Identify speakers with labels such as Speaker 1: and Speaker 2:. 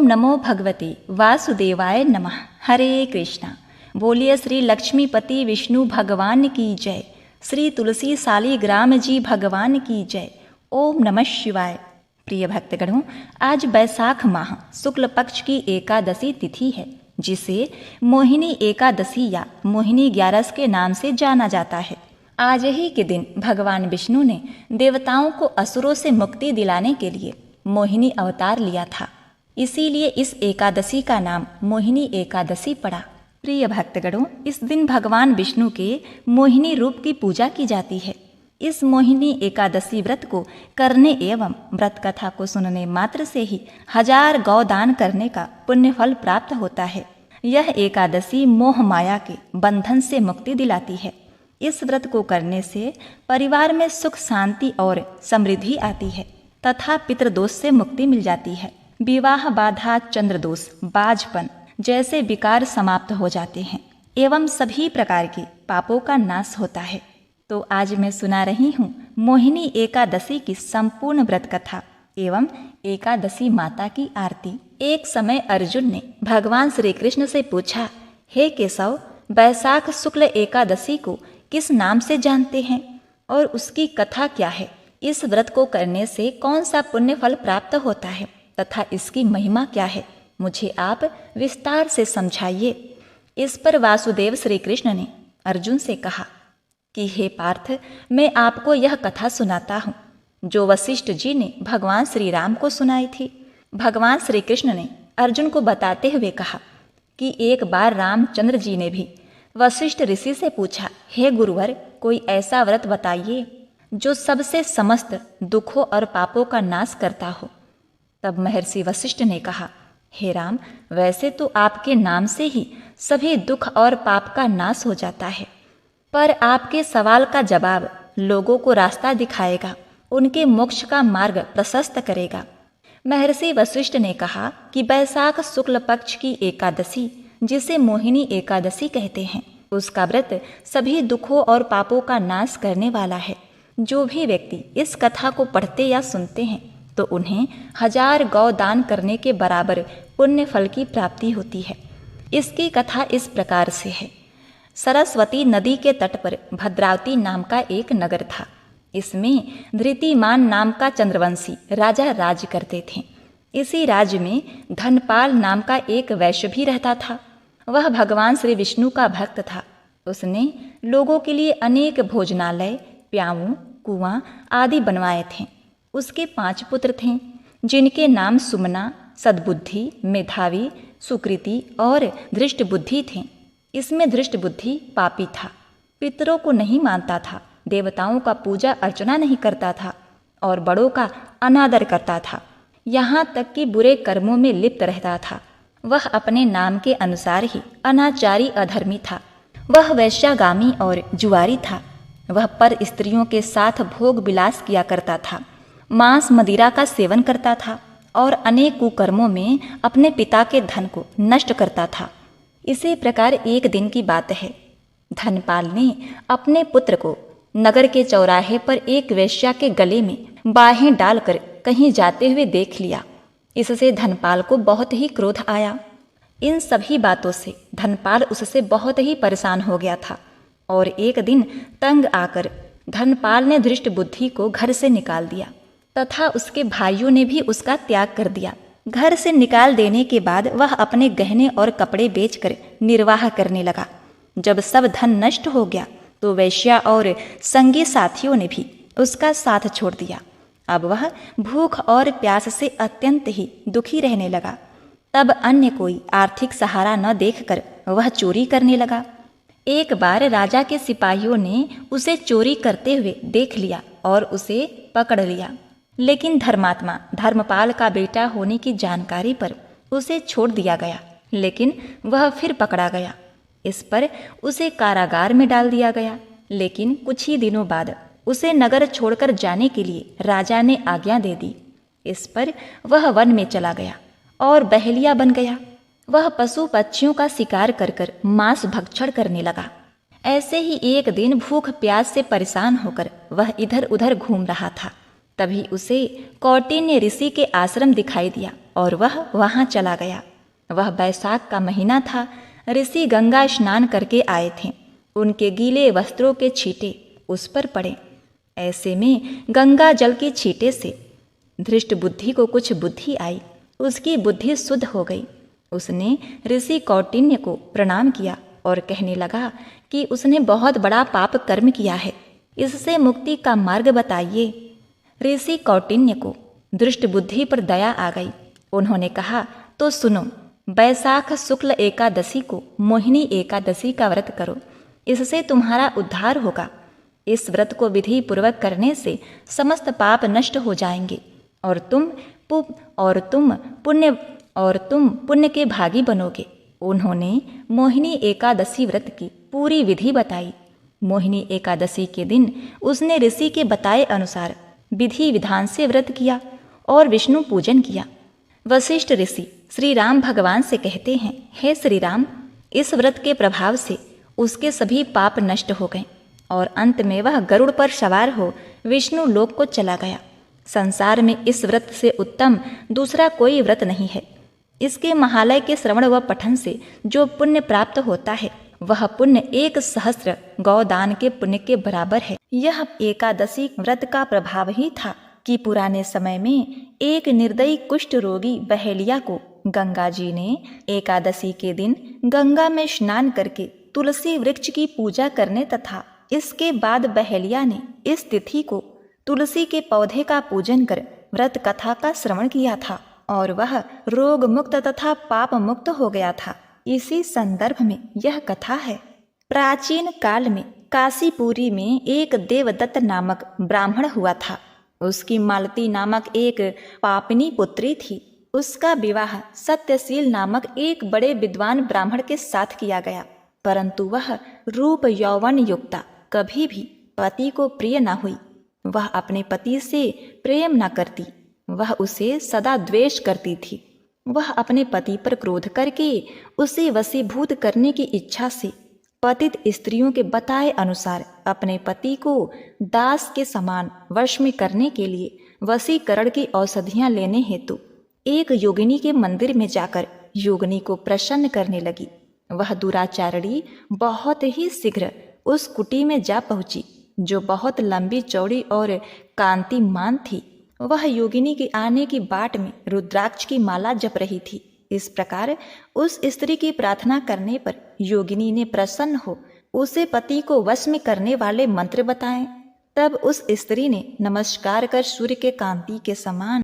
Speaker 1: नमो भगवते वासुदेवाय नमः। हरे कृष्णा। बोलिए श्री लक्ष्मीपति विष्णु भगवान की जय। श्री तुलसी सालीग्राम जी भगवान की जय। ओम नमः शिवाय। प्रिय भक्तगणों, आज बैसाख माह शुक्ल पक्ष की एकादशी तिथि है, जिसे मोहिनी एकादशी या मोहिनी ग्यारस के नाम से जाना जाता है। आज ही के दिन भगवान विष्णु ने देवताओं को असुरों से मुक्ति दिलाने के लिए मोहिनी अवतार लिया था। इसीलिए इस एकादशी का नाम मोहिनी एकादशी पड़ा। प्रिय भक्तगणों, इस दिन भगवान विष्णु के मोहिनी रूप की पूजा की जाती है। इस मोहिनी एकादशी व्रत को करने एवं व्रत कथा को सुनने मात्र से ही 1000 गौ दान करने का पुण्य फल प्राप्त होता है। यह एकादशी मोह माया के बंधन से मुक्ति दिलाती है। इस व्रत को करने से परिवार में सुख शांति और समृद्धि आती है तथा पितृदोष से मुक्ति मिल जाती है। विवाह बाधा, चंद्रदोष, बाजपन जैसे विकार समाप्त हो जाते हैं एवं सभी प्रकार के पापों का नाश होता है। तो आज मैं सुना रही हूँ मोहिनी एकादशी की संपूर्ण व्रत कथा एवं एकादशी माता की आरती। एक समय अर्जुन ने भगवान श्री कृष्ण से पूछा, हे केशव, बैसाख शुक्ल एकादशी को किस नाम से जानते हैं और उसकी कथा क्या है? इस व्रत को करने से कौन सा पुण्य फल प्राप्त होता है तथा इसकी महिमा क्या है? मुझे आप विस्तार से समझाइए। इस पर वासुदेव श्री कृष्ण ने अर्जुन से कहा कि हे पार्थ, मैं आपको यह कथा सुनाता हूँ जो वशिष्ठ जी ने भगवान श्री राम को सुनाई थी। भगवान श्री कृष्ण ने अर्जुन को बताते हुए कहा कि एक बार रामचंद्र जी ने भी वशिष्ठ ऋषि से पूछा, हे गुरुवर, कोई ऐसा व्रत बताइए जो सबसे समस्त दुखों और पापों का नाश करता हो। तब महर्षि वशिष्ठ ने कहा, हे राम, वैसे तो आपके नाम से ही सभी दुख और पाप का नाश हो जाता है, पर आपके सवाल का जवाब लोगों को रास्ता दिखाएगा, उनके मोक्ष का मार्ग प्रशस्त करेगा। महर्षि वशिष्ठ ने कहा कि बैसाख शुक्ल पक्ष की एकादशी, जिसे मोहिनी एकादशी कहते हैं, उसका व्रत सभी दुखों और पापों का नाश करने वाला है। जो भी व्यक्ति इस कथा को पढ़ते या सुनते हैं तो उन्हें 1000 गौ दान करने के बराबर पुण्य फल की प्राप्ति होती है। इसकी कथा इस प्रकार से है। सरस्वती नदी के तट पर भद्रावती नाम का एक नगर था। इसमें धृतिमान नाम का चंद्रवंशी राजा राज करते थे। इसी राज्य में धनपाल नाम का एक वैश्य भी रहता था। वह भगवान श्री विष्णु का भक्त था। उसने लोगों के लिए अनेक भोजनालय, प्याऊ, कुआं आदि बनवाए थे। उसके 5 पुत्र थे, जिनके नाम सुमना, सद्बुद्धि, मेधावी, सुकृति और धृष्ट बुद्धि थे। इसमें धृष्ट बुद्धि पापी था, पितरों को नहीं मानता था, देवताओं का पूजा अर्चना नहीं करता था और बड़ों का अनादर करता था, यहाँ तक कि बुरे कर्मों में लिप्त रहता था। वह अपने नाम के अनुसार ही अनाचारी अधर्मी था। वह वैश्यागामी और जुआरी था। वह पर स्त्रियों के साथ भोग विलास किया करता था, मांस मदिरा का सेवन करता था और अनेक कुकर्मों में अपने पिता के धन को नष्ट करता था। इसी प्रकार एक दिन की बात है, धनपाल ने अपने पुत्र को नगर के चौराहे पर एक वेश्या के गले में बाहें डालकर कहीं जाते हुए देख लिया। इससे धनपाल को बहुत ही क्रोध आया। इन सभी बातों से धनपाल उससे बहुत ही परेशान हो गया था और एक दिन तंग आकर धनपाल ने धृष्ट बुद्धि को घर से निकाल दिया तथा उसके भाइयों ने भी उसका त्याग कर दिया। घर से निकाल देने के बाद वह अपने गहने और कपड़े बेचकर निर्वाह करने लगा। जब सब धन नष्ट हो गया तो वैश्या और संगी साथियों ने भी उसका साथ छोड़ दिया। अब वह भूख और प्यास से अत्यंत ही दुखी रहने लगा। तब अन्य कोई आर्थिक सहारा न देखकर वह चोरी करने लगा। एक बार राजा के सिपाहियों ने उसे चोरी करते हुए देख लिया और उसे पकड़ लिया, लेकिन धर्मात्मा धर्मपाल का बेटा होने की जानकारी पर उसे छोड़ दिया गया, लेकिन वह फिर पकड़ा गया। इस पर उसे कारागार में डाल दिया गया, लेकिन कुछ ही दिनों बाद उसे नगर छोड़कर जाने के लिए राजा ने आज्ञा दे दी। इस पर वह वन में चला गया और बहेलिया बन गया। वह पशु पक्षियों का शिकार कर कर मांस भक्षण करने लगा। ऐसे ही एक दिन भूख प्यास से परेशान होकर वह इधर उधर घूम रहा था। तभी उसे कौटिन्य ऋषि के आश्रम दिखाई दिया और वह वहां चला गया। वह बैसाख का महीना था। ऋषि गंगा स्नान करके आए थे। उनके गीले वस्त्रों के छींटे उस पर पड़े। ऐसे में गंगा जल के छींटे से धृष्ट बुद्धि को कुछ बुद्धि आई। उसकी बुद्धि शुद्ध हो गई। उसने ऋषि कौटिन्य को प्रणाम किया और कहने लगा कि उसने बहुत बड़ा पाप कर्म किया है, इससे मुक्ति का मार्ग बताइए। ऋषि कौटिन्य को दृष्ट बुद्धि पर दया आ गई। उन्होंने कहा, तो सुनो, बैसाख शुक्ल एकादशी को मोहिनी एकादशी का व्रत करो, इससे तुम्हारा उद्धार होगा। इस व्रत को विधि पूर्वक करने से समस्त पाप नष्ट हो जाएंगे और तुम पुण्य के भागी बनोगे। उन्होंने मोहिनी एकादशी व्रत की पूरी विधि बताई। मोहिनी एकादशी के दिन उसने ऋषि के बताए अनुसार विधि विधान से व्रत किया और विष्णु पूजन किया। वशिष्ठ ऋषि श्री राम भगवान से कहते हैं, हे श्री राम, इस व्रत के प्रभाव से उसके सभी पाप नष्ट हो गए और अंत में वह गरुड़ पर सवार हो विष्णु लोक को चला गया। संसार में इस व्रत से उत्तम दूसरा कोई व्रत नहीं है। इसके महालय के श्रवण व पठन से जो पुण्य प्राप्त होता है वह पुण्य 1,000 गौदान के पुण्य के बराबर है। यह एकादशी व्रत का प्रभाव ही था कि पुराने समय में एक निर्दयी कुष्ठ रोगी बहेलिया को गंगा जी ने एकादशी के दिन गंगा में स्नान करके तुलसी वृक्ष की पूजा करने तथा इसके बाद बहेलिया ने इस तिथि को तुलसी के पौधे का पूजन कर व्रत कथा का श्रवण किया था और वह रोग मुक्त तथा पाप मुक्त हो गया था। इसी संदर्भ में यह कथा है। प्राचीन काल में काशीपुरी में एक देवदत्त नामक ब्राह्मण हुआ था। उसकी मालती नामक एक पापिनी पुत्री थी। उसका विवाह सत्यशील नामक एक बड़े विद्वान ब्राह्मण के साथ किया गया, परंतु वह रूप यौवन युक्ता कभी भी पति को प्रिय न हुई। वह अपने पति से प्रेम न करती, वह उसे सदा द्वेष करती थी। वह अपने पति पर क्रोध करके उसे वशीभूत करने की इच्छा से पतित स्त्रियों के बताए अनुसार अपने पति को दास के समान वश में करने के लिए वशीकरण की औषधियां लेने हेतु एक योगिनी के मंदिर में जाकर योगिनी को प्रसन्न करने लगी। वह दुराचारणी बहुत ही शीघ्र उस कुटी में जा पहुंची, जो बहुत लंबी चौड़ी और कांतिमान थी। वह योगिनी के आने की बाट में रुद्राक्ष की माला जप रही थी। इस प्रकार उस स्त्री की प्रार्थना करने पर योगिनी ने प्रसन्न हो उसे पति को वश में करने वाले मंत्र बताए। तब उस स्त्री ने नमस्कार कर सूर्य के कांति के समान